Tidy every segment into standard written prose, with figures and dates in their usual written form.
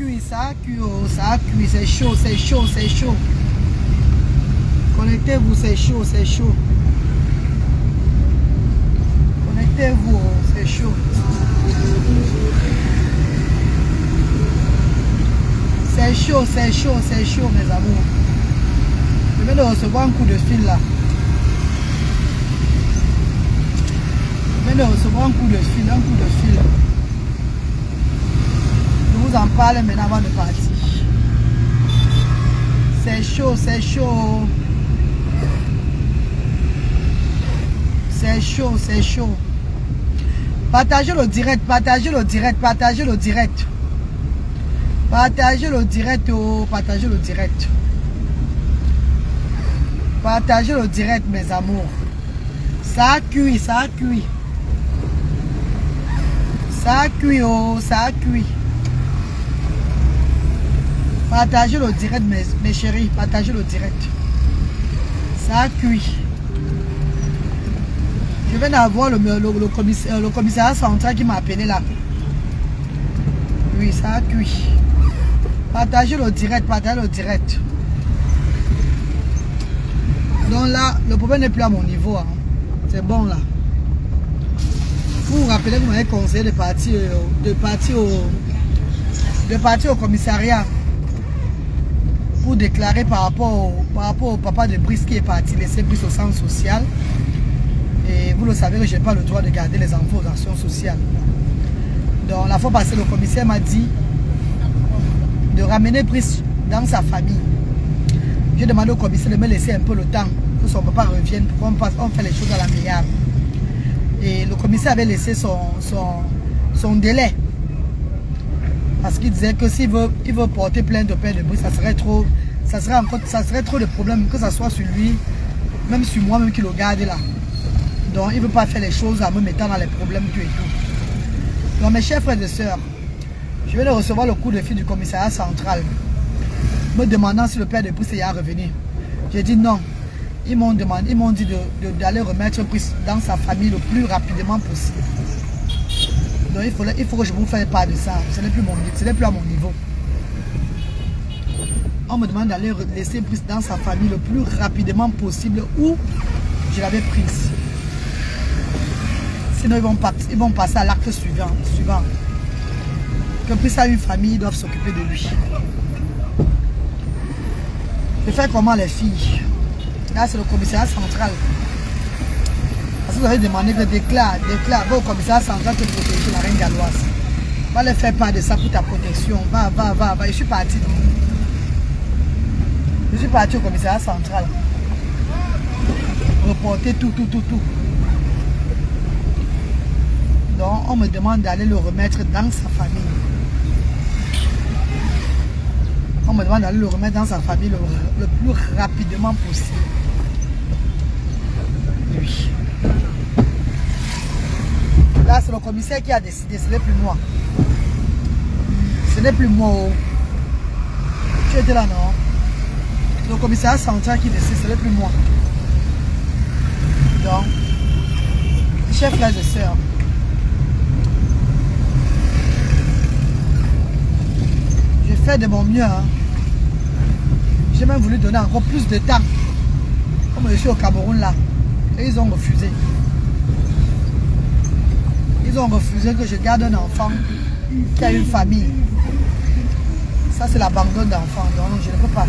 cuit, oh, ça a cuit, c'est chaud, c'est chaud, c'est chaud. Connectez-vous, c'est chaud, c'est chaud. Connectez-vous, c'est chaud. C'est chaud, c'est chaud, c'est chaud, mes amours. Je viens de recevoir un coup de fil là. Je viens de recevoir un coup de fil, un coup de fil. Je vous en parle maintenant avant de partir. C'est chaud, c'est chaud. C'est chaud, c'est chaud. Partagez le direct, partagez le direct, partagez le direct. Partagez le direct, oh, partagez le direct. Partagez le direct, mes amours. Ça a cuit, ça a cuit. Ça a cuit, oh, ça a cuit. Partagez le direct, mes chéris. Partagez le direct. Ça a cuit. Je viens d'avoir le commissariat central qui m'a appelé là. Oui, ça a cuit. Partagez le direct, partagez le direct. Donc là, le problème n'est plus à mon niveau. Hein. C'est bon là. Vous vous rappelez que vous m'avez conseillé de partir au commissariat pour déclarer par rapport au papa de Brice qui est parti laisser Brice au centre social. Et vous le savez que je n'ai pas le droit de garder les enfants aux actions sociales. Donc la fois passée, le commissaire m'a dit de ramener Brice dans sa famille. J'ai demandé au commissaire de me laisser un peu le temps que son papa revienne pour qu'on fait les choses à la meilleure. Et le commissaire avait laissé son délai. Parce qu'il disait que s'il veut porter plainte de père de Brice, ça serait trop de problèmes, que ce soit sur lui, même sur moi, même qui le garde là. Donc il ne veut pas faire les choses en me mettant dans les problèmes tout et tout. Donc mes chers frères et sœurs, je viens de recevoir le coup de fil du commissariat central me demandant si le père de Brice est revenu. J'ai dit non. Ils m'ont dit d'aller remettre Brice dans sa famille le plus rapidement possible. Donc il faut que je vous fasse part de ça. Ce n'est plus à mon niveau. On me demande d'aller laisser Brice dans sa famille le plus rapidement possible où je l'avais prise. Sinon ils vont passer à l'acte suivant. Que Brice a une famille, ils doivent s'occuper de lui. Je fais comment les filles? Là c'est le commissariat central. Parce que vous avez demandé que déclare au commissariat central de protéger la reine galloise. Va leur faire part de ça pour ta protection. Va. Je suis parti. Je suis parti au commissariat central. Reporter tout. Donc on me demande d'aller le remettre dans sa famille. On me demande d'aller le remettre dans sa famille le plus rapidement possible. Oui. Là, c'est le commissaire qui a décidé, ce n'est plus moi. Ce n'est plus moi. Oh. Tu étais là, non? Le commissariat central qui décide, ce n'est plus moi. Donc, chers frères et sœurs, j'ai fait de mon mieux. Hein. J'ai même voulu donner encore plus de temps. Comme je suis au Cameroun là. Et ils ont refusé. Ils ont refusé que je garde un enfant qui a une famille. Ça c'est l'abandon d'enfant. Donc je ne peux pas.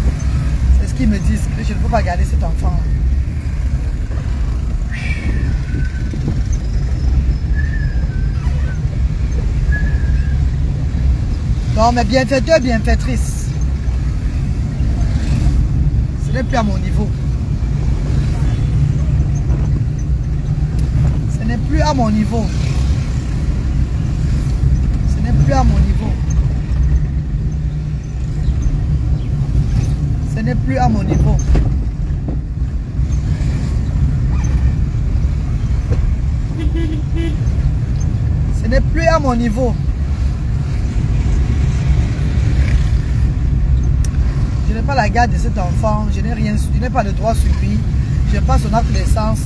C'est ce qu'ils me disent. Que je ne peux pas garder cet enfant là. Donc mes bienfaiteurs, bienfaitrices. Ce n'est plus à mon niveau. Ce n'est plus à mon niveau. Ce n'est plus à mon niveau. Ce n'est plus à mon niveau. Ce n'est plus à mon niveau. Je n'ai pas la garde de cet enfant, je n'ai pas de droit sur lui, je n'ai pas son acte de naissance,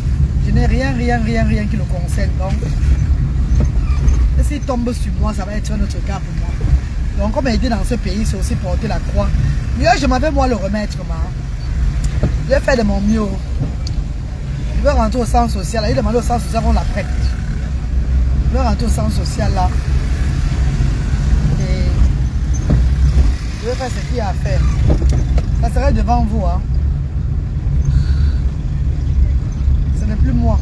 je n'ai rien qui le concerne. Donc, et s'il tombe sur moi, ça va être un autre cas pour moi. Donc, comme aider dans ce pays, c'est aussi porter la croix. Mieux, je m'avais moi le remettre, je vais faire de mon mieux. Je vais rentrer au centre social. Il demande au centre social, on la prête. Je vais rentrer au centre social là. Et je vais faire ce qu'il y a à faire. Ça serait devant vous. Hein. Ce n'est plus moi.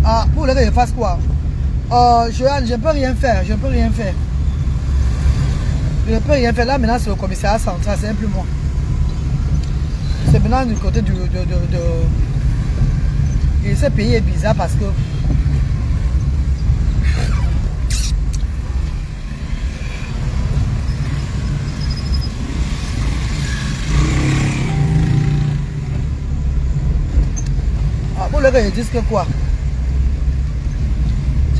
Ah, pour le que je fasse quoi? Joanne, je ne peux rien faire. Je ne peux rien faire. Je ne peux rien faire. Là, maintenant, c'est le commissariat central. Ce n'est plus moi. C'est maintenant du côté du... Et ce pays est bizarre parce que... Pour le gars, ils disent que quoi?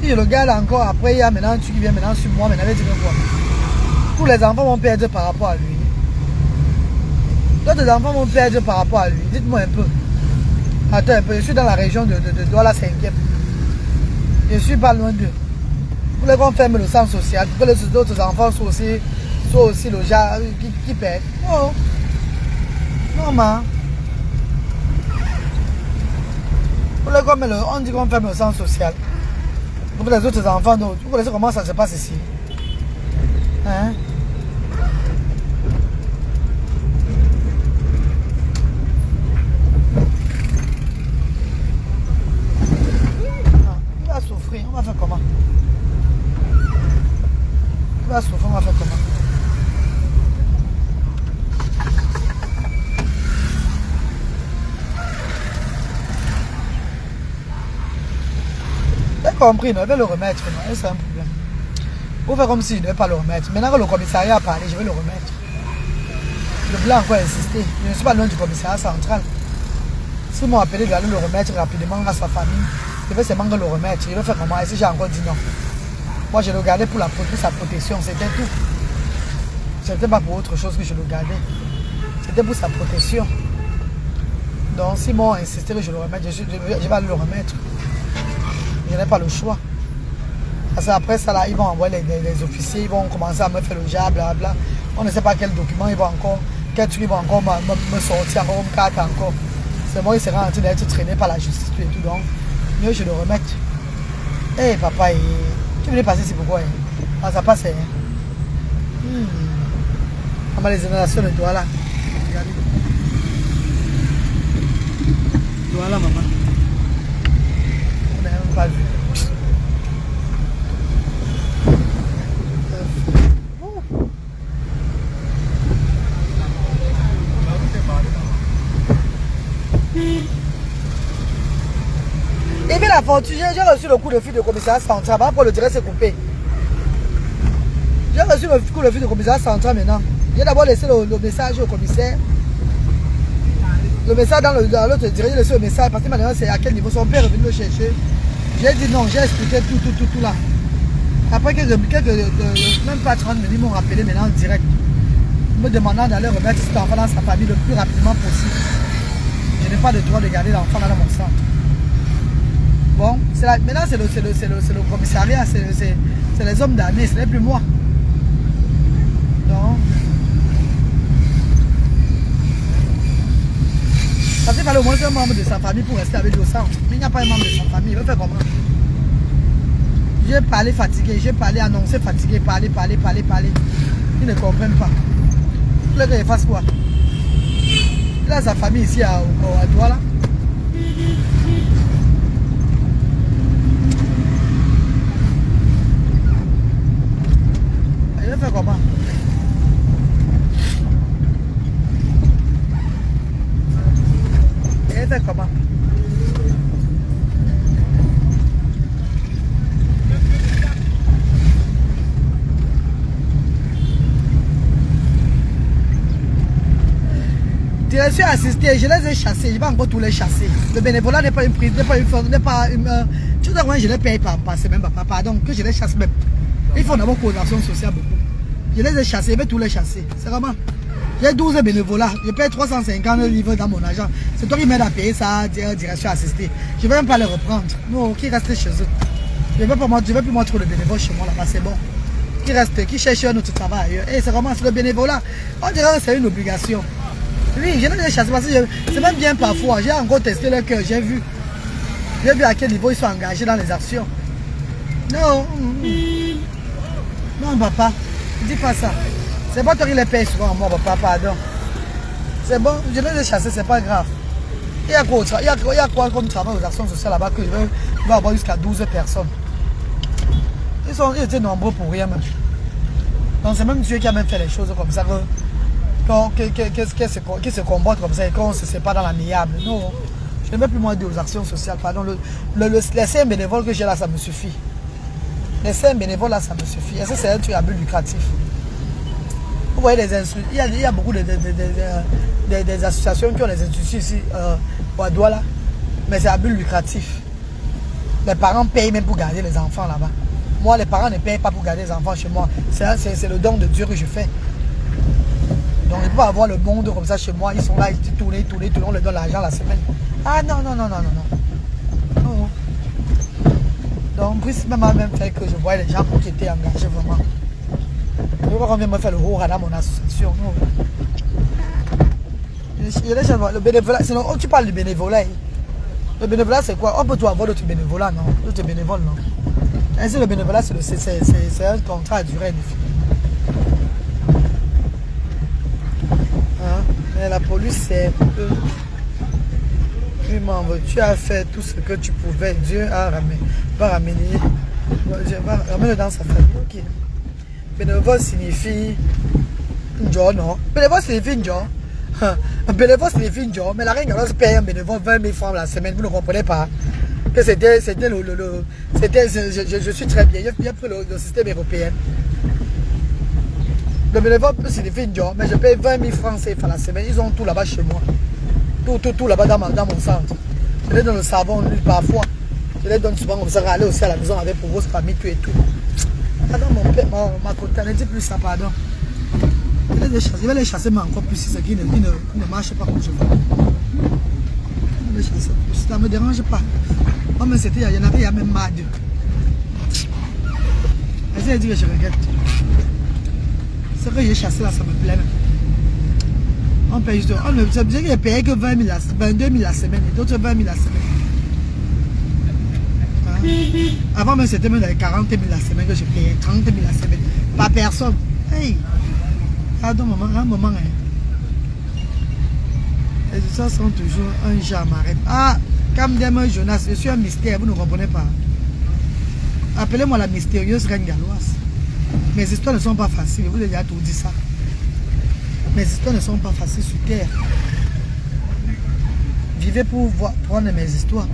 Si je le garde encore, après, il y a maintenant un truc qui vient maintenant sur moi, maintenant, il dit que quoi? Tous les enfants vont perdre par rapport à lui. D'autres enfants vont perdre par rapport à lui. Dites-moi un peu. Attends un peu, je suis dans la région de Douala 5e. Je suis pas loin d'eux. Vous voulez qu'on ferme le centre social, pour que les autres enfants soient aussi le genre qui perdent? Non. Non, man. On dit qu'on ferme le centre social. Pour que les autres enfants, vous connaissez comment ça se passe ici? Hein? Il va souffrir, on va faire comment? Il va souffrir, on va faire comment? J'ai compris, non, je vais le remettre, non, c'est un problème. Vous faire comme s'il ne devait pas le remettre. Maintenant que le commissariat a parlé, je vais le remettre. Le blanc a encore insisté. Je ne suis pas loin du commissariat central. S'ils m'ont appelé d'aller le remettre rapidement à sa famille, je vais seulement le remettre. Je vais faire comment? Et si j'ai encore dit non? Moi, je le gardais pour sa protection, c'était tout. C'était pas pour autre chose que je le gardais. C'était pour sa protection. Donc, s'ils m'ont insisté que je le remette, je vais aller le remettre. Je n'ai pas le choix. Parce qu'après ça, là, ils vont envoyer les officiers, ils vont commencer à me faire le jab, blabla. On ne sait pas quel document ils vont encore, quel truc ils vont encore me sortir, encore me carte encore. C'est moi qui serai en train d'être traîné par la justice et tout. Donc, mieux je le remette. Hé, papa, tu venais passer ici pourquoi? Ah, ça passe. On va les inondations de Douala. Regardez. Douala, maman. On n'a même pas vu. Et bien la fortune, j'ai reçu le coup de fil de commissariat central. Pour le direct, c'est coupé. J'ai reçu le coup de fil de commissariat central maintenant. J'ai d'abord laissé le message au commissaire. Le message dans l'autre direct, j'ai laissé le message parce que maintenant c'est à quel niveau son père est venu le chercher. J'ai dit non, j'ai expliqué tout là. Après même pas 30 minutes, ils m'ont rappelé maintenant en direct. Me demandant d'aller remettre cet enfant dans sa famille le plus rapidement possible. Je n'ai pas de droit de garder l'enfant dans mon centre. Bon, maintenant c'est le commissariat, c'est les hommes d'armée, ce n'est plus moi. Non. Ça fait fallait au moins un membre de sa famille pour rester avec lui au centre. Mais il n'y a pas un membre de sa famille, il veut faire comment? J'ai parlé fatigué, j'ai parlé annoncé fatigué, parler. Ils ne comprennent pas. Le gars il fasse quoi? Il a sa famille ici à Douala. Il va faire comment? Il va faire comment? Direction assistée, je les ai chassés, je vais encore tous les chasser. Le bénévolat n'est pas une prise, n'est pas une. Tu sais comment je les paye par semaine, pardon, que je les chasse même. Il faut d'abord coordination sociale beaucoup. Je les ai chassés, je vais tous les chasser. C'est vraiment. J'ai 12 bénévolats, je paye 350 livres dans mon agent. C'est toi qui m'aide à payer ça, direction assistée. Je ne vais même pas les reprendre. Non, qui reste chez eux. Je ne vais plus montrer le bénévole chez moi là-bas, c'est bon. qui cherchent un autre travail ailleurs. Et c'est vraiment le bénévolat. On dirait que c'est une obligation. Oui, je les ai chassés parce que c'est même bien parfois. J'ai encore testé leur cœur, j'ai vu. J'ai vu à quel niveau ils sont engagés dans les actions. Non. Non, papa. Dis pas ça. C'est pas toi qui les paye souvent, moi, papa, pardon. C'est bon, je les ai chassés, c'est pas grave. Il y a quoi comme travail aux actions sociales là-bas que je vais avoir jusqu'à 12 personnes. Ils étaient nombreux pour rien même. Donc c'est même Dieu qui a même fait les choses comme ça. Qui se comporte comme ça et qu'on ne se sépare dans l'amiable. Non, je ne vais plus moi dire aux actions sociales. Pardon, les 5 bénévoles que j'ai là, ça me suffit. Les 5 bénévoles là, ça me suffit. Et ça, c'est un truc à but lucratif. Vous voyez les instituts. Il y a beaucoup des associations qui ont des instituts ici, au Douala. Mais c'est à but lucratif. Les parents payent même pour garder les enfants là-bas. Moi, les parents ne payent pas pour garder les enfants chez moi. C'est le don de Dieu que je fais. Donc, il peut avoir le monde comme ça chez moi. Ils sont là, ils tournent, on leur donne l'argent la semaine. Ah non. Non. Donc, Brice m'a même fait que je voyais les gens qui étaient engagés vraiment. Je ne veux pas qu'on vienne me faire le haut dans mon association. Non. Le bénévolat, sinon, tu parles du bénévolat. Le bénévolat, c'est quoi? On peut avoir d'autres bénévolats, non? D'autres bénévoles, non? Ainsi, le bénévolat, c'est un contrat à durée indéfinie. Hein? Mais la police, c'est tu as fait tout ce que tu pouvais. Dieu va ramener dans sa famille. Ok. Bénévole signifie Njo, non? Bénévole signifie Njo. Bénévole signifie Njo. Mais la reine se paye un bénévole 20 000 francs la semaine. Vous ne comprenez pas? Que c'était je suis très bien. J'ai pris le système européen. Le bénévole signifie Njo. Mais je paye 20 000 francs CFA la semaine. Ils ont tout là-bas chez moi. Tout là-bas dans mon centre. Je les donne le savon, l'huile parfois. Je les donne souvent comme ça, aller aussi à la maison avec pour vos familles, tout et tout. Pardon, ma côté, ne dis plus ça, pardon. Je vais les chasser, mais encore plus si c'est qui ne marche pas comme je veux. Je vais les chasser plus. Ça ne me dérange pas. Moi, mais c'était, il y en avait, il y a même marre. J'ai dit que je regrette. Ce que j'ai chassé là, ça me plaît. On paye juste. Ça veut dire qu'il payé que 22 000 la semaine et d'autres 20 000 la semaine. Hein? Avant, même c'était même 40 000 la semaine que je payais. 30 000 la semaine. Par personne. Hey! Pardon, maman, un moment. Hein. Les histoires sont toujours un genre marraine. Ah! Kamdem Jonas, je suis un mystère, vous ne comprenez pas. Appelez-moi la mystérieuse reine galloise. Mes histoires ne sont pas faciles, vous avez déjà tout dit ça. Mes histoires ne sont pas faciles sur terre. Vivez pour prendre mes histoires.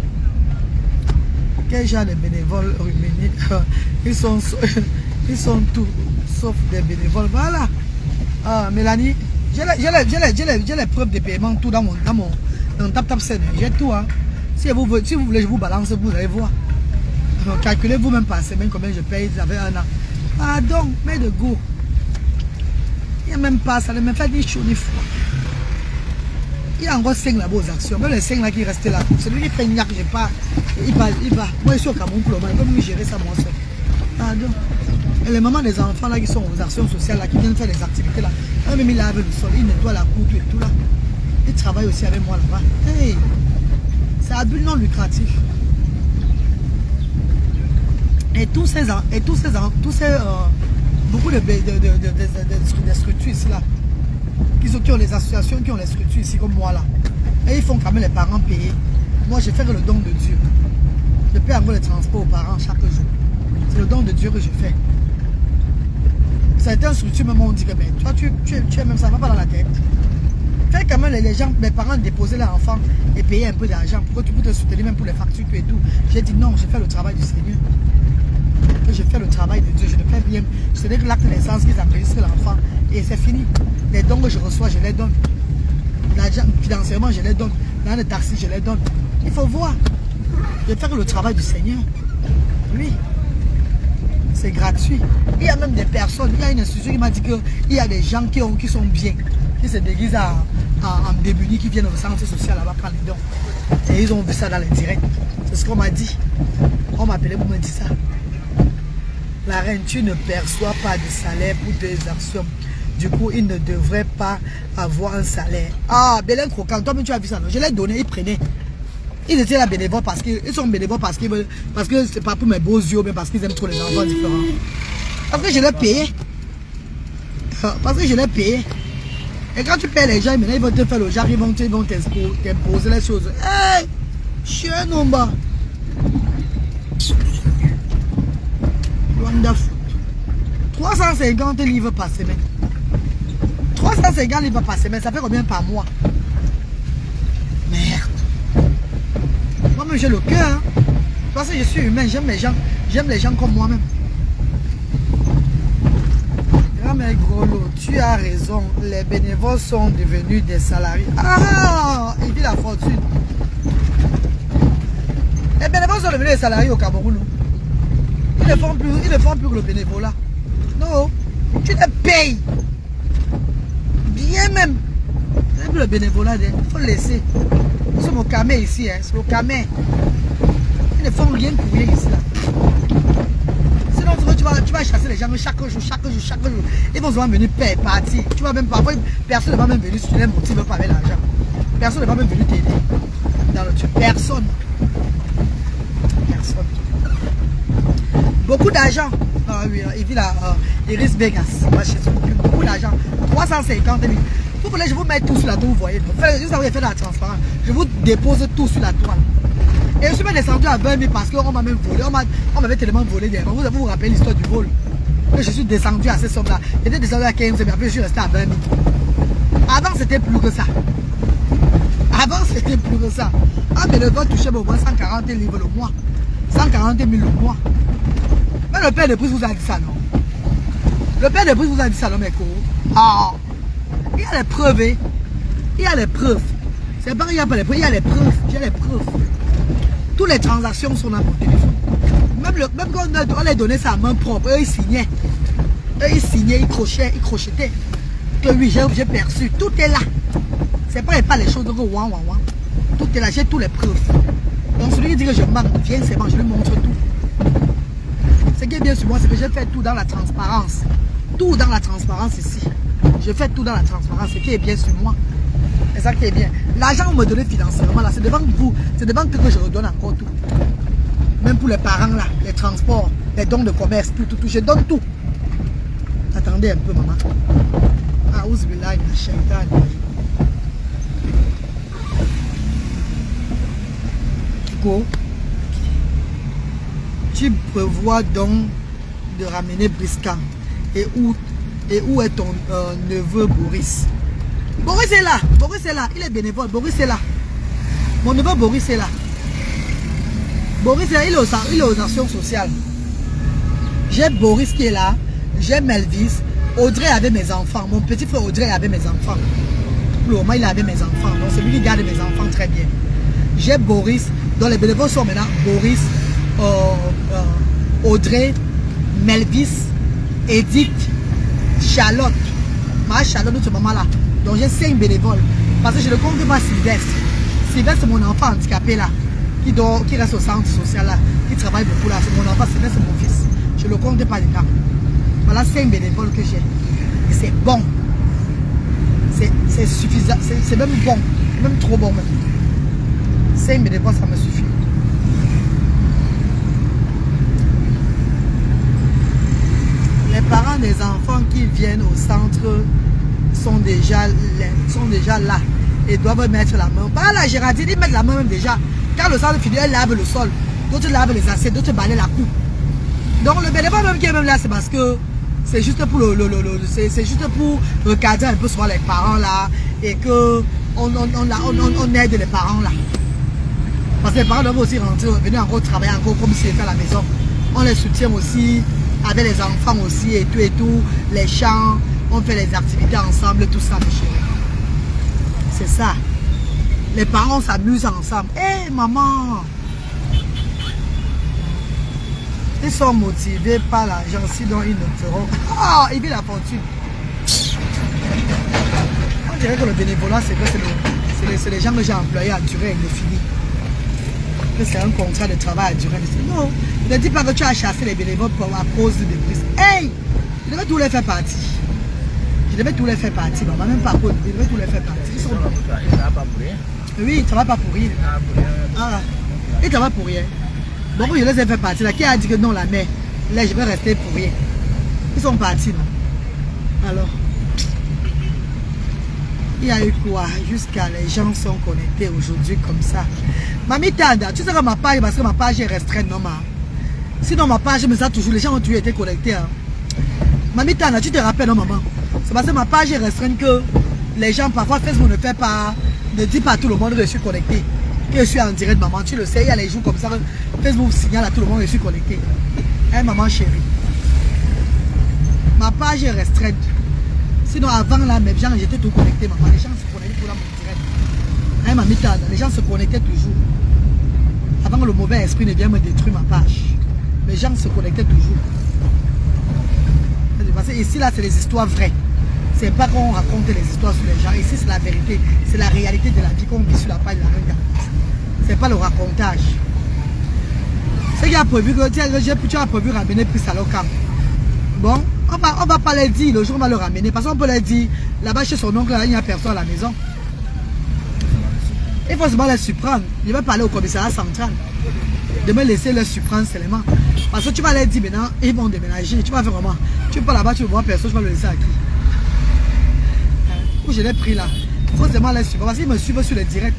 Quel genre de bénévoles ruméniques? Ils sont tous sauf des bénévoles. Voilà. Ah, Mélanie, j'ai les preuves de paiement tout dans Tap Scène. J'ai tout. Hein. Si vous voulez, je vous balance, vous allez voir. Donc, calculez vous-même par semaine combien je paye. Vous avez un an. Pardon, mais de goût. Il n'y a même pas, ça ne me fait ni chaud ni froid. Il y a encore 5 là-bas aux actions. Même les 5 là qui restent là. Celui qui fait une niaque, je pas. Il va. Moi, je suis au Cameroun pour le moment. Il peut me gérer ça moi seul. Pardon. Et les mamans des enfants là qui sont aux actions sociales là, qui viennent faire des activités là. Même ils lavent le sol, ils nettoient la cour, tout et tout là. Ils travaillent aussi avec moi là-bas. Hey, c'est un but non lucratif. Et tous ces beaucoup de structures ici là, qui ont les associations, qui ont les structures ici comme moi là. Et ils font quand même les parents payer. Moi je fais que le don de Dieu. Je paie encore les transports aux parents chaque jour. C'est le don de Dieu que je fais. Certaines structures m'ont dit que ben, toi tu es même ça, va pas dans la tête. Fais quand même les gens, mes parents déposer leurs enfants et payer un peu d'argent pour que tu peux te soutenir même pour les factures et tout. J'ai dit non, je fais le travail du Seigneur. Que je fais le travail de Dieu, je ne fais rien. Ce n'est que l'acte de naissance qu'ils enregistrent l'enfant et c'est fini. Les dons que je reçois, je les donne. L'argent, financièrement, je les donne. Dans les taxis, je les donne. Il faut voir. Je fais le travail du Seigneur. Oui. C'est gratuit. Il y a même des personnes, il y a une institution qui m'a dit qu'il y a des gens qui sont bien, qui se déguisent en démunis, qui viennent au centre social là-bas prendre les dons. Et ils ont vu ça dans les directs. C'est ce qu'on m'a dit. On m'a appelé pour me dire ça. La reine, tu ne perçois pas de salaire pour tes actions. Du coup, il ne devrait pas avoir un salaire. Ah, Bélin Croquant, toi-même tu as vu ça, non? Je l'ai donné, ils prenaient. Ils étaient là bénévoles parce qu'ils sont bénévoles parce que c'est pas pour mes beaux yeux, mais parce qu'ils aiment trop les enfants différents. Parce que je l'ai payé. Parce que je l'ai payé. Et quand tu payes les gens, maintenant ils vont te faire le genre, ils vont t'imposer les choses. Hey! Je suis un homme. Wonderful. 350 livres par semaine. 350 livres par semaine, ça fait combien par mois? Merde. Moi-même j'ai le cœur. Hein. Parce que je suis humain, j'aime les gens comme moi-même. Mais Grolo, tu as raison, les bénévoles sont devenus des salariés. Ah, il dit la fortune. Les bénévoles sont devenus des salariés au Cameroun. Ils ne font plus que le bénévolat. Non, tu les payes. Bien même. C'est plus le bénévolat, il faut le laisser. Nous sommes au Camé ici, hein. C'est au Camé. Ils ne font rien pour rien ici. Là. Tu vas chasser les gens chaque jour. Ils vont souvent venir payer, partir. Tu vas même parfois, personne ne va même venir si tu les motives pas avec l'argent. Personne ne va même venir t'aider dans le truc. Personne. Beaucoup d'argent. Oui, il vit là, Iris Vegas. Beaucoup d'argent. 350 000. Vous voulez, je vous mets tout sur la toile, vous voyez. Juste avant de faire la transparence, je vous dépose tout sur la toile. Et je suis même descendu à 20 000 parce qu'on m'a même volé. On m'avait tellement volé derrière. Vous vous rappelez l'histoire du vol. Et je suis descendu à ces sommes-là. J'étais descendu à 15 000, après je suis resté à 20 000. Avant, c'était plus que ça. Ah, mais le vol touchait au moins 140 livres le mois. 140 000 le mois. Mais le père de Brice vous a dit ça, non? Le père de Brice vous a dit ça, non, mes cours? Ah! Il y a les preuves, hein? Il y a les preuves. C'est pas qu'il n'y a pas les preuves, il y a les preuves. J'ai les preuves. Toutes les transactions sont dans mon téléphone. Même quand on les donnait ça à main propre, eux ils signaient. Ils crochetaient. Que oui, j'ai perçu. Tout est là. C'est pas les choses de ouan. Tout est là, j'ai tous les preuves. Donc celui qui dit que je manque, viens, c'est bon, je lui montre tout. Ce qui est bien sur moi, c'est que je fais tout dans la transparence. Tout dans la transparence ici. Je fais tout dans la transparence, ce qui est bien sur moi. C'est ça qui est bien. L'argent que vous me donnez financièrement, là, c'est devant vous. C'est devant vous que je redonne encore tout. Même pour les parents, là, les transports, les dons de commerce, tout. Je donne tout. Attendez un peu, maman. Ah, ouzbillah, il shaitan. Go. Tu prévois donc de ramener Briscan. Et où est ton neveu Boris? Boris est là, il est bénévole, Boris est là. Mon neveu Boris est là. Boris est là, il est aux actions sociales. J'ai Boris qui est là, j'ai Melvis, Audrey avait mes enfants, mon petit frère Audrey avait mes enfants. Pour le moment, il avait mes enfants, donc c'est lui qui garde mes enfants très bien. J'ai Boris, dont les bénévoles sont maintenant Boris, Audrey, Melvis, Edith, Charlotte. Ma Charlotte, ce maman-là. Donc j'ai 5 bénévoles. Parce que je ne compte pas Sylvestre. Sylvestre, c'est mon enfant handicapé là. Qui reste au centre social là. Qui travaille beaucoup là. C'est mon enfant, Sylvestre, c'est mon fils. Je ne le compte pas dedans. Voilà 5 bénévoles que j'ai. Et c'est bon. C'est suffisant. C'est même bon. Même trop bon même. 5 bénévoles, ça me suffit. Les parents des enfants qui viennent au centre sont déjà là et doivent mettre la main. Pas la Gérardine, ils mettent la main même déjà. Quand le centre finit, elle lave le sol. D'autres lavent les assiettes, d'autres balayent la coupe. Donc le bénévole même qui est même là, c'est parce que c'est juste pour c'est juste pour regarder un peu sur les parents là et que on aide les parents là. Parce que les parents doivent aussi rentrer, venir encore travailler encore comme s'ils étaient à la maison. On les soutient aussi avec les enfants aussi et tout, les chants. On fait les activités ensemble, tout ça, mes chéris. C'est ça. Les parents s'amusent ensemble. Hé, maman! Ils sont motivés par l'argent, sinon ils ne feront. Ah, il vit la fortune. On dirait que le bénévolat, c'est les gens que j'ai employés à durée indéfinie. Que c'est un contrat de travail à durée indéfinie. Non, Ne dis pas que tu as chassé les bénévoles à cause de Brice. Hey! Je devais tous les faire partie. Je devais tous les faire partie, maman, même pas à cause. Je devais tous les faire partie. Ils sont bons. Ça va pas pour rien. Oui, ça va pas pour rien. Ah, et ça va pour rien. Bon, je les ai fait partie. Là, qui a dit que non, la mère, là, je vais rester pour rien. Ils sont partis, non? Alors, il y a eu quoi? Jusqu'à les gens sont connectés aujourd'hui comme ça. Mamie Tanda, tu sais que ma page, parce que ma page est restreinte, non, ma. Sinon, ma page, mais ça toujours, les gens ont toujours été connectés. Hein. Mamie Tanda, tu te rappelles, non, maman? C'est parce que ma page est restreinte que les gens, parfois, Facebook ne fait pas, ne dit pas à tout le monde que je suis connecté. Que je suis en direct, maman. Tu le sais, il y a les jours comme ça, Facebook signale à tout le monde que je suis connecté. Hein, maman chérie. Ma page est restreinte. Sinon, avant là, mes gens, j'étais tout connecté, maman. Les gens se connectaient pour la mon direct. Hein, mamie Tanda, les gens se connectaient toujours. Avant que le mauvais esprit ne vienne me détruire ma page. Les gens se connectaient toujours. Parce que ici, là, c'est les histoires vraies. C'est pas qu'on raconte les histoires sur les gens. Ici, c'est la vérité. C'est la réalité de la vie qu'on vit sur la page de la Reine Galoise. C'est pas le racontage. C'est qu'il a prévu que tu as prévu ramener plus à l'Ocam. Bon, on va pas les dire. Le jour, on va le ramener. Parce qu'on peut les dire. Là-bas, chez son oncle, là, il n'y a personne à la maison. Il faut seulement les surprendre. Je vais parler au commissariat central. De me laisser les surprendre seulement. Parce que tu vas les dire maintenant, ils vont déménager. Tu vas faire comment? Tu vas pas là-bas, tu vas voir personne, tu vas le laisser à qui? Où je l'ai pris là. Il faut seulement les suivre. Parce qu'ils me suivent sur les directs.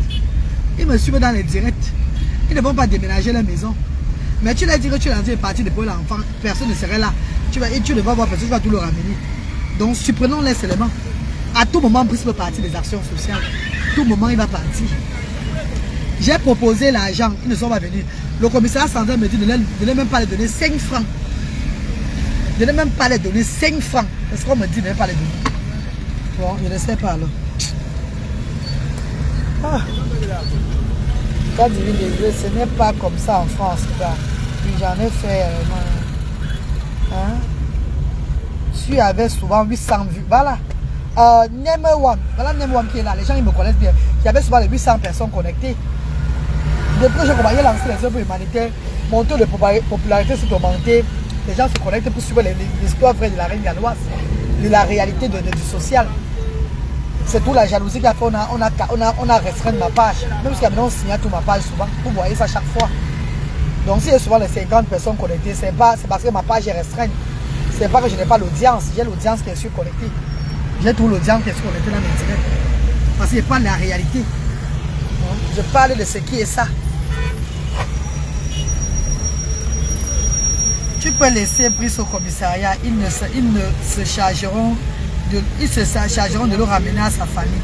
Ils me suivent dans les directs. Ils ne vont pas déménager la maison. Mais tu leur dis que tu es parti depuis l'enfant, personne ne serait là. Et tu ne vas voir personne, tu vas tout le ramener. Donc supprenons-les seulement. À tout moment, Brice peut partir des actions sociales. À tout moment, il va partir. J'ai proposé l'argent, ils ne sont pas venus. Le commissariat central me dit de ne même pas les donner 5 francs. De ne même pas les donner 5 francs. Parce qu'on me dit de ne même pas les donner. Bon, je ne sais pas alors. Ah. Quand divine désolé, ce n'est pas comme ça en France. J'en ai fait. Hein? Je avais souvent 800 vues. Voilà. Neme1. Voilà Neme1 qui est là. Les gens ils me connaissent bien. J'avais souvent les 800 personnes connectées. Depuis que j'ai commencé à lancer les œuvres humanitaires, mon taux de popularité s'est augmenté. Les gens se connectent pour suivre l'histoire vraie de la Reine Galoise, de la réalité du social. C'est tout la jalousie qui a fait on a restreint ma page. Même jusqu'à maintenant, on signe toute ma page souvent. Vous voyez ça chaque fois. Donc si il y a souvent les 50 personnes connectées, c'est parce que ma page est restreinte. C'est pas que je n'ai pas l'audience. J'ai l'audience qui est sur connectée. J'ai tout l'audience qui est sur connectée dans mes directs. Parce que je parle de la réalité. Je parle de ce qui est ça. Tu peux laisser Brice au commissariat, ils se chargeront de le ramener à sa famille.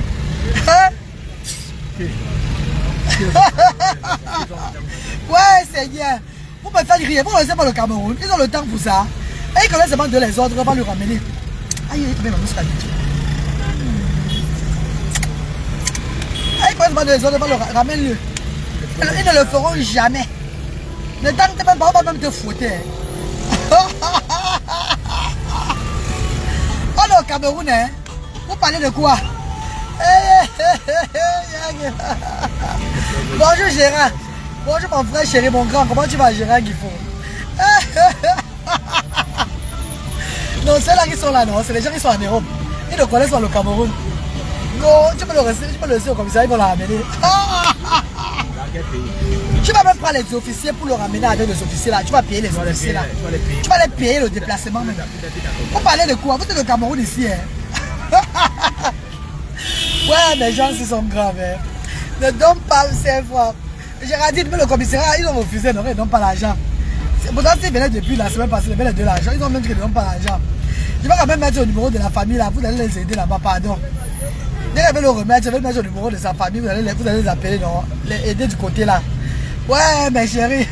Ouais, c'est bien. Vous me faites rire, vous ne laissez pas le Cameroun, ils ont le temps pour ça. Et ils connaissent seulement de les ordres, on va le ramener. Aïe, il ma mousse habituée. Ils connaissent seulement de les ordres, on va le ramener. Ils ne le feront jamais. Ne tente même pas, on va même te fouetter. On est au Cameroun, hein? Vous parlez de quoi? Bonjour Gérard. Bonjour mon frère chéri, mon grand. Comment tu vas Gérard Guifo? Non, c'est là qui sont là, non? C'est les gens qui sont en Europe. Ils ne connaissent pas le Cameroun. Non, tu peux le laisser au commissariat, ils vont la ramener. Tu vas même prendre les officiers pour le ramener avec les officiers là. Tu vas payer les officiers là. Tu vas les payer le déplacement même. Vous parlez de quoi? Vous êtes au Cameroun ici, hein? Ouais, mes gens, ils sont graves, hein. Ne donne pas 5 fois. J'ai dit, mais le commissariat, ils ont refusé, non, ils ne donnent pas l'argent. Pourtant, s'ils venaient depuis la semaine passée, ils venaient de l'argent. Ils ont même dit qu'ils ne donnent pas l'argent. Je vais quand même mettre le numéro de la famille là. Vous allez les aider là-bas, pardon. Dès que je vais le remettre, je vais mettre le numéro de sa famille. Vous allez les appeler, non? Les aider du côté là. Ouais, mes chéris.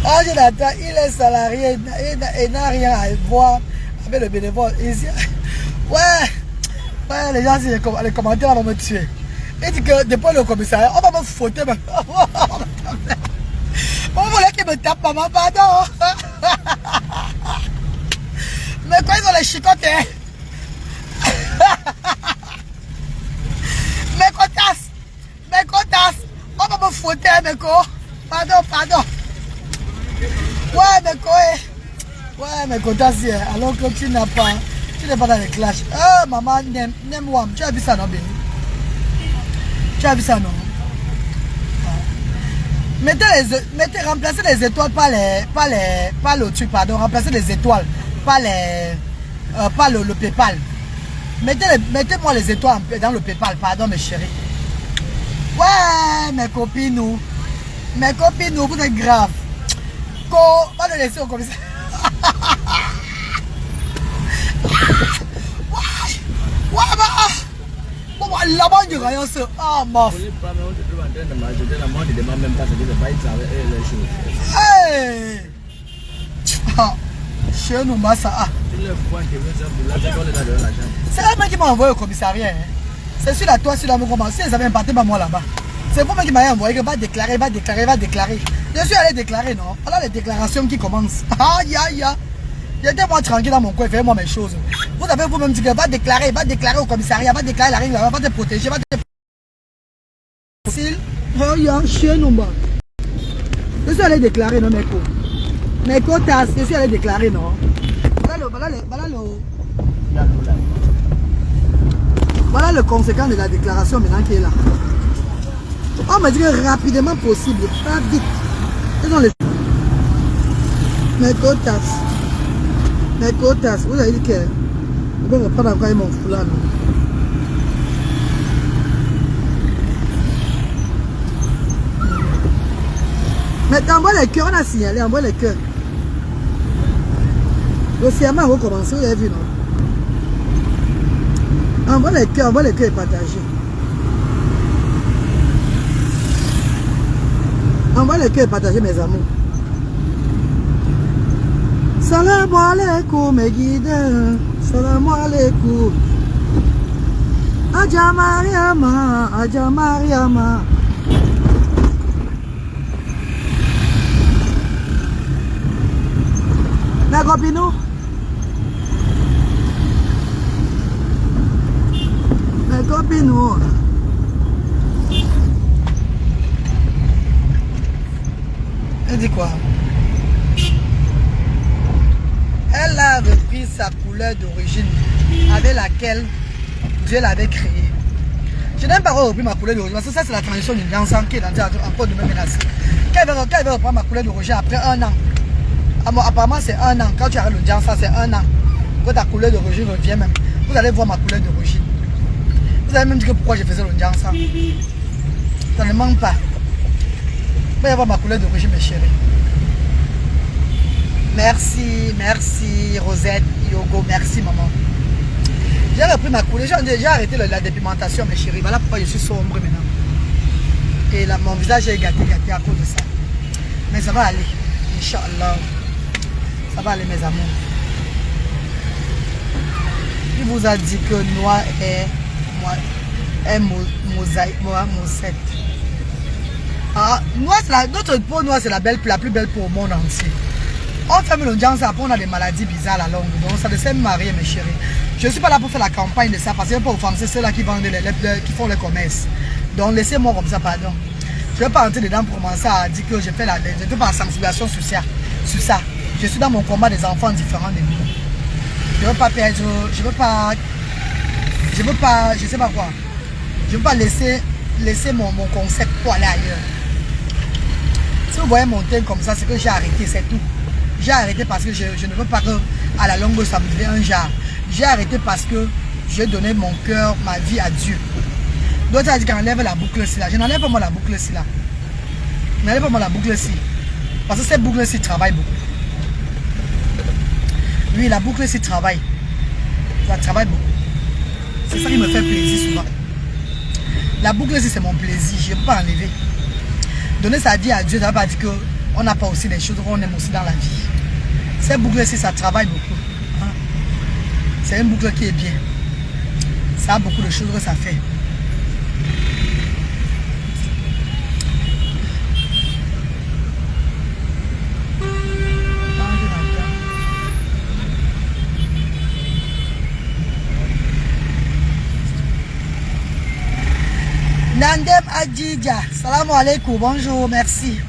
Ah, Jonathan, il est salarié, il n'a rien à voir avec le bénévole. Ici, ouais, les gens, les commentaires vont me tuer. Il dit que depuis le commissariat, on va me fouetter. On voulait qu'il me tape, maman, pardon. Mais quand ils ont les chicotes, mes cotasses, on va me fouetter, mes co. Pardon. mais Kotassi, alors que tu n'es pas dans les clashs. Ah, maman, Nemwam, tu as vu ça, non, bien? Tu as vu ça, non? Remplacez les étoiles par le truc, pardon, remplacez les étoiles par le PayPal. Mettez-moi les étoiles dans le PayPal, pardon mes chéris. Ouais, mes copines, vous êtes graves. Va le laisser au commissaire. Ouais, bah. Là-bas, il y a rien. Ah, mof. Hey! Chez nous, ça. C'est la main qui m'a envoyé au commissariat. Hein. C'est sur la toile, sur la main. Si ils avaient impacté, moi là-bas. C'est vous qui m'avez envoyé que va déclarer. Je suis allé déclarer, non? Voilà les déclarations qui commencent. Aïe, aïe, aïe. J'étais moi tranquille dans mon coin, fais-moi mes choses. Vous avez vous-même dit que va déclarer au commissariat, va déclarer la règle, va te protéger, va te protéger. Oh, il y a un chien, non, bah. Je suis allé déclarer, non, mes cours. Mes quotas, je suis allé déclarer, non. Voilà le conséquent de la déclaration maintenant qui est là. On m'a dit que rapidement possible, pas vite. Ils ont les... Mes quotas, vous avez dit que je vais reprendre encore mon foulard. Mais envoie les cœurs, on a signalé, envoie les cœurs. Le serment a recommencé, vous avez vu, non? Envoie les cœurs et partagez. Envoie les cœurs et partagez, mes amours. Salam alaikum, mes guides. Salam alaikum. Aja Mariama, Aja Mariama. La copine, mes copines. Elle dit quoi? Elle a repris sa couleur d'origine avec laquelle Dieu l'avait créée. Je n'aime pas repris ma couleur d'origine parce que ça c'est la transition d'une danse qui est en train de me menacer. Quand elle va reprendre ma couleur d'origine après 1 an. Apparemment c'est 1 an. Quand tu arrêtes le dansa c'est 1 an. Quand ta couleur d'origine revient même. Vous allez voir ma couleur d'origine. Vous allez même dire que pourquoi je faisais le dansa. Ça ne manque pas. Vous allez voir ma couleur d'origine mes chéris. Merci Rosette, Yogo, merci maman. J'ai repris ma couleur, j'ai arrêté la dépigmentation mes chéris. Voilà pourquoi je suis sombre maintenant. Et là, mon visage est gâté à cause de ça. Mais ça va aller, Inch'Allah. Ça va aller mes amours. Il vous a dit que noir est mosaïque, mosette. Ah, notre peau noire c'est la plus belle peau au monde entier. On fait le danse, après on a des maladies bizarres à la longue. Donc ça ne sert à rien mes chéris. Je ne suis pas là pour faire la campagne de ça parce que je ne veux pas offenser ceux-là qui vendent qui font le commerce. Donc laissez-moi comme ça, pardon. Je ne vais pas entrer dedans pour commencer à dire que je fais la sensibilisation sur ça. Je suis dans mon combat des enfants différents de nous. Je ne veux pas perdre, je sais pas quoi. Je ne veux pas laisser mon concept pour aller ailleurs. Si vous voyez mon thème comme ça, c'est que j'ai arrêté, c'est tout. J'ai arrêté parce que je ne veux pas qu'à la longue ça me devienne un genre. J'ai arrêté parce que j'ai donné mon cœur, ma vie à Dieu. D'autres ont dit qu'on enlève la boucle-ci là. Je n'enlève pas moi la boucle-ci là. Je n'enlève pas moi la boucle-ci. Parce que cette boucle-ci travaille beaucoup. Oui, la boucle-ci travaille. Ça travaille beaucoup. C'est ça qui me fait plaisir souvent. La boucle-ci c'est mon plaisir. Je ne peux pas enlever. Donner sa vie à Dieu, ça ne veut pas dire qu'on n'a pas aussi des choses qu'on aime aussi dans la vie. Cette boucle-ci, ça travaille beaucoup. Hein? C'est une boucle qui est bien. Ça a beaucoup de choses que ça fait. Nandem Adjidja, salam alaikum, bonjour, merci.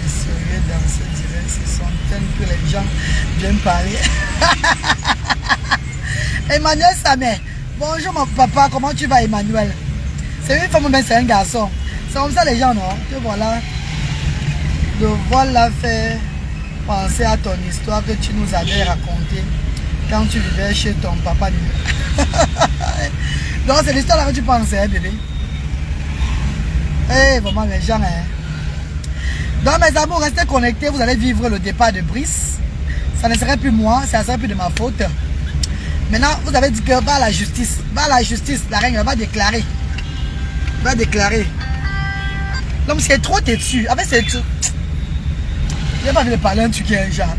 Sérieux danser. que les gens viennent parler. Emmanuel Samet. Bonjour mon papa, comment tu vas Emmanuel? C'est une femme, mais c'est un garçon. C'est comme ça les gens, non? Que voilà. Le voilà fait penser à ton histoire que tu nous avais racontée quand tu vivais chez ton papa. Donc c'est l'histoire là que tu penses, hein, bébé? Eh, vraiment les gens, hein. Donc mes amours, restez connectés, vous allez vivre le départ de Brice. Ça ne serait plus moi, ça ne serait plus de ma faute. Maintenant, vous avez dit que va à la justice. Va à la justice, la reine va déclarer. Va déclarer. L'homme c'est trop têtu. En fait, c'est tout. Je n'ai pas envie de parler un truc qui est un genre.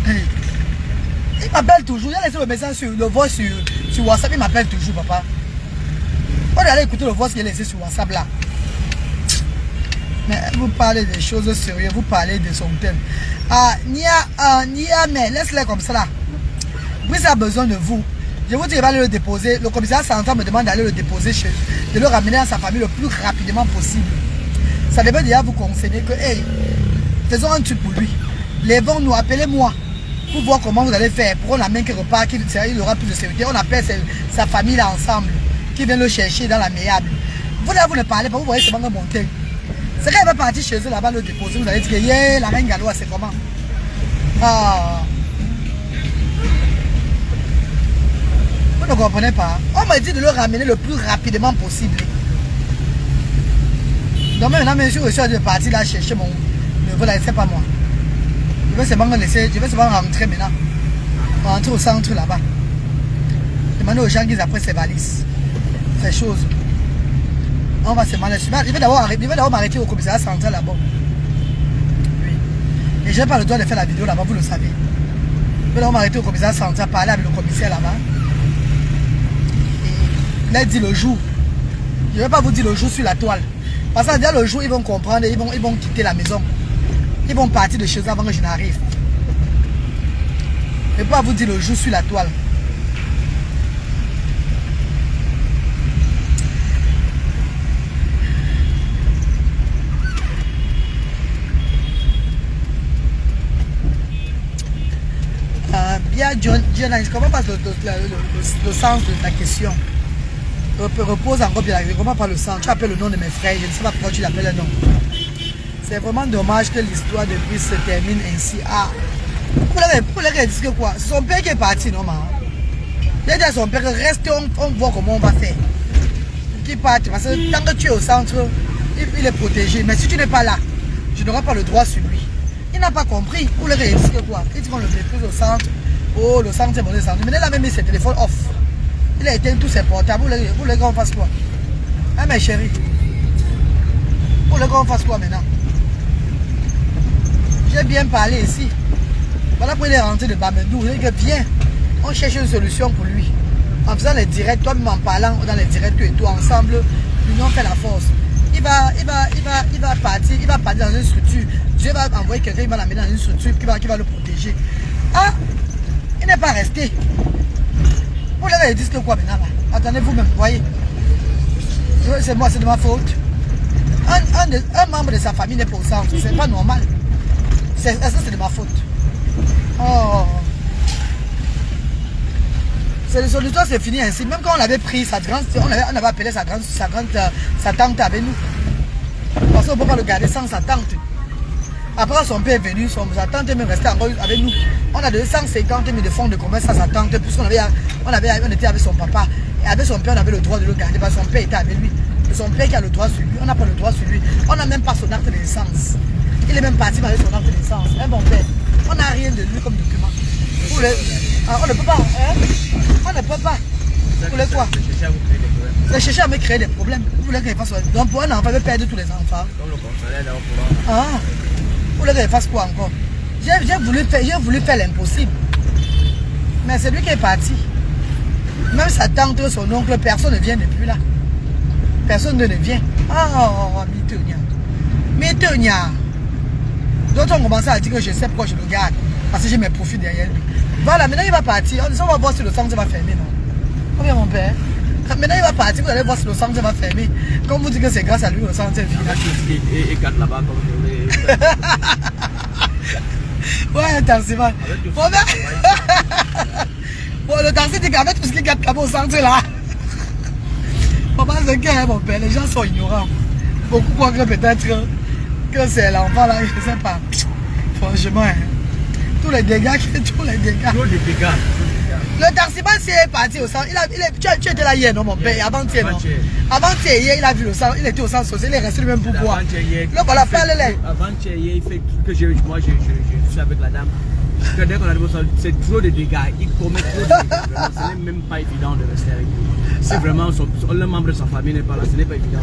Hey. Il m'appelle toujours. J'ai laissé le message sur le voix sur WhatsApp. Il m'appelle toujours, papa. On va aller écouter le voix qu'il a laissé sur WhatsApp là. Mais vous parlez des choses sérieuses, vous parlez de son thème. Nia, mais laisse-les comme ça là. Brice a besoin de vous. Je vous dis, il va aller le déposer. Le commissariat central me demande d'aller le déposer de le ramener à sa famille le plus rapidement possible. Ça devait déjà vous concerner que, hey, faisons un truc pour lui. Lèvons-nous, appelez-moi pour voir comment vous allez faire. Pour qu'on l'amène quelque part, il aura plus de sécurité. On appelle sa famille là ensemble, qui vient le chercher dans l'amiable. Vous là, vous ne parlez pas, vous voyez seulement monter. C'est quand il va partir chez eux là-bas le déposer, vous allez dire que yeah, la reine Galois, c'est comment? Ah. Vous ne comprenez pas. On m'a dit de le ramener le plus rapidement possible. Donc maintenant, monsieur, je suis de partir là chercher mon neveu là, c'est pas moi. Je vais seulement laisser, je vais seulement rentrer maintenant. Rentrer au centre là-bas. Demander aux gens qu'ils apprennent ses valises. Ces choses. On va seulement laisser. Il va d'abord m'arrêter au commissariat central là-bas. Oui. Et je n'ai pas le droit de faire la vidéo là-bas, vous le savez. Il va d'abord m'arrêter au commissariat central, parler avec le commissaire là-bas. Il a dit le jour. Je ne vais pas vous dire le jour sur la toile. Parce que déjà le jour, ils vont comprendre, ils vont quitter la maison. Ils vont partir de chez eux avant que je n'arrive. Je ne vais pas vous dire le jour sur la toile. Bien, John, je ne comprends pas le sens de ta question. Repose encore bien, je ne comprends pas le sens. Tu appelles le nom de mes frères, je ne sais pas pourquoi tu l'appelles le nom. C'est vraiment dommage que l'histoire de Brice se termine ainsi. Ah, vous l'avez dit que quoi? C'est son père qui est parti, non, man? Il a dit à son père, restez, on voit comment on va faire. Qui part, parce que tant que tu es au centre, il est protégé. Mais si tu n'es pas là, je n'aurai pas le droit sur lui. Il n'a pas compris. Vous l'avez dit que quoi? Il dit qu'on le dépose au centre. Oh, le centre, c'est mon centre. Mais il a même mis ses téléphones off. Il a éteint tous ses portables. Vous voulez qu'on fasse quoi? Hein, mes chéris? Vous voulez qu'on fasse quoi maintenant? J'ai bien parlé ici. Voilà pourquoi il est rentré de Bamendou. Il dit que viens, on cherche une solution pour lui. En faisant les directs, toi-même en parlant dans les directs, tout et tout, ensemble, l'union fait la force. Il va partir dans une structure. Dieu va envoyer quelqu'un, il va l'amener dans une structure qui va le protéger. Ah, il n'est pas resté. Vous l'avez dit que quoi maintenant là? Attendez vous-même, voyez. C'est moi, c'est de ma faute. Un membre de sa famille n'est pas au centre, c'est pas normal. Ça c'est de ma faute. Oh. Son histoire c'est fini ainsi. Même quand on avait pris sa grande, on avait appelé sa tante avec nous. Parce qu'on ne peut pas le garder sans sa tante. Après son père est venu, sa tante est même restée encore avec nous. On a donné 150 000 de fonds de commerce à sa tante, puisqu'on était avec son papa. Et avec son père, on avait le droit de le garder, parce que son père était avec lui. Et son père qui a le droit sur lui, on n'a pas le droit sur lui. On n'a même pas son acte de naissance. Il est même parti avec son acte de naissance. Un bon père. On n'a rien de lui comme document. On ne peut pas. Hein? On ne peut pas. Vous voulez quoi? C'est chercher à me créer des problèmes. Vous voulez qu'il fasse quoi? Donc pour un enfant, il veut perdre tous les enfants. Ah. Vous voulez qu'il fasse quoi encore? J'ai voulu faire l'impossible. Mais c'est lui qui est parti. Même sa tante, son oncle, personne ne vient depuis là. Personne ne vient. Oh, Mitonia. Mitonia. D'autres ont commencé à dire que je sais pourquoi je le garde. Parce que j'ai mes profits derrière lui. Voilà, maintenant il va partir. On va voir si le centre va fermer, non? Combien mon père? Maintenant il va partir, vous allez voir si le centre va fermer. Comme vous dites que c'est grâce à lui, le centre est fini. Ouais, un taximan. Bon, le taxi dit qu'avec tout ce qui gâte là-bas au centre là. Papa, c'est que mon père, les gens sont ignorants. Beaucoup croient que peut-être que c'est l'enfant là, je ne sais pas. Franchement, hein. Tous les dégâts. Trop de dégâts. Le taximan c'est parti au centre. Tu étais là hier, non, mon père, avant-hier, non? Avant-hier, hier, il a vu le centre, il était au centre social, il est resté lui-même pour boire. Là, voilà, parlez-les. Avant-hier, il fait que moi, je suis avec la dame. Que dès qu'on arrive au centre, c'est trop de dégâts. Il commet trop de dégâts. Ce n'est même pas évident de rester avec lui. Si vraiment le membre de sa famille n'est pas là, ce n'est pas évident.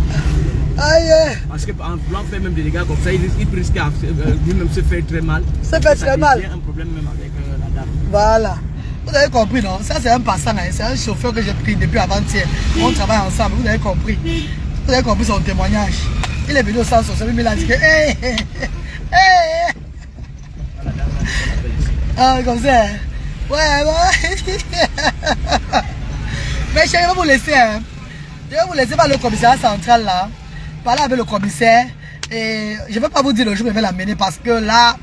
Aïe. Parce qu'en voulant faire même des dégâts comme ça, il risque lui-même se faire très mal. Se fait très mal. Il y a un problème même avec la dame. Voilà. Vous avez compris, non? Ça, c'est un passant, hein. C'est un chauffeur que j'ai pris depuis avant-hier. On travaille ensemble, vous avez compris. Vous avez compris son témoignage. Il est venu au centre social, mais il a dit que ah, comme ça. Ouais. Mais chérie, je vais vous laisser. Hein. Je vais vous laisser par le commissariat central là. Parler avec le commissaire. Et je ne vais pas vous dire le jour où je vais l'amener parce que là,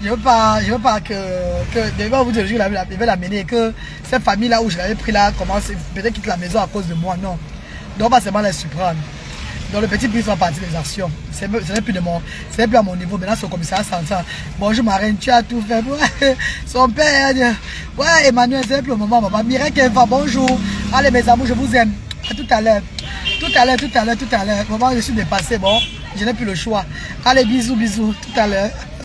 je ne veux pas vous dire le jour où je vais l'amener et que cette famille là où je l'avais pris là commence peut-être quitte la maison à cause de moi. Non. Donc pas seulement les surprendre. Donc le petit prix sont partis des actions. Ce n'est plus à mon niveau. Maintenant c'est au commissariat central. Bonjour Marine, tu as tout fait. Son père. Ouais Emmanuel, c'est plus le moment. Maman. Mireille Kemfa, bonjour. Allez mes amours, je vous aime. À tout à l'heure. Tout à l'heure. Maman, je suis dépassé. Bon, je n'ai plus le choix. Allez, bisous, tout à l'heure.